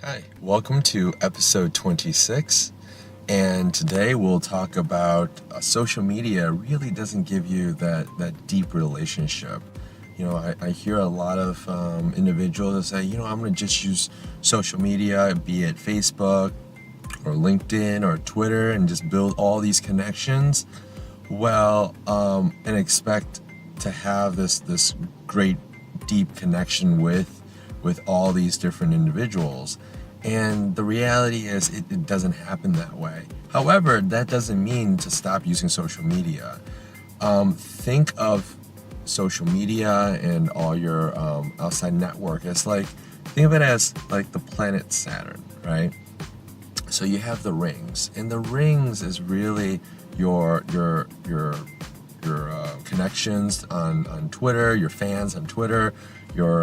Hi, welcome to episode 26. And today we'll talk about social media really doesn't give you that deep relationship. I hear a lot of individuals that say, I'm going to just use social media, be it Facebook or LinkedIn or Twitter, and just build all these connections. And expect to have this great deep connection with all these different individuals. And the reality is it doesn't happen that way. However, that doesn't mean to stop using social media. Think of social media and all your outside network as think of it as like the planet Saturn, right? So you have the rings, and the rings is really your connections on Twitter, your fans on Twitter, your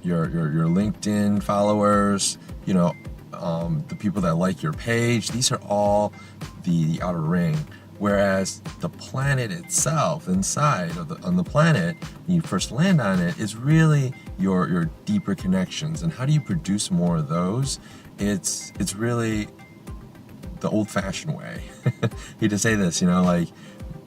LinkedIn followers, the people that like your page. These are all the outer ring. Whereas the planet itself, inside on the planet, when you first land on it, is really your deeper connections. And how do you produce more of those? It's really the old-fashioned way. Hate to say this,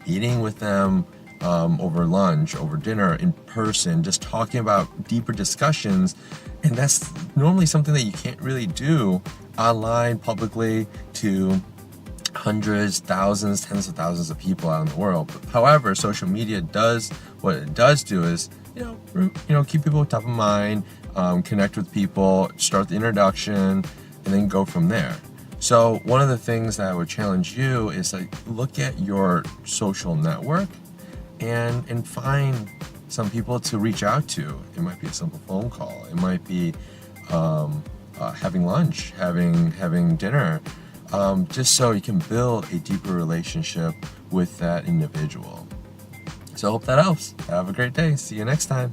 eating with them over lunch, over dinner, in person, just talking about deeper discussions. And that's normally something that you can't really do online, publicly, to hundreds, thousands, tens of thousands of people out in the world. However, social media what it does do is, keep people top of mind, connect with people, start the introduction, and then go from there. So one of the things that I would challenge you is look at your social network and find some people to reach out to. It might be a simple phone call. It might be having lunch, having dinner, just so you can build a deeper relationship with that individual. So I hope that helps. Have a great day. See you next time.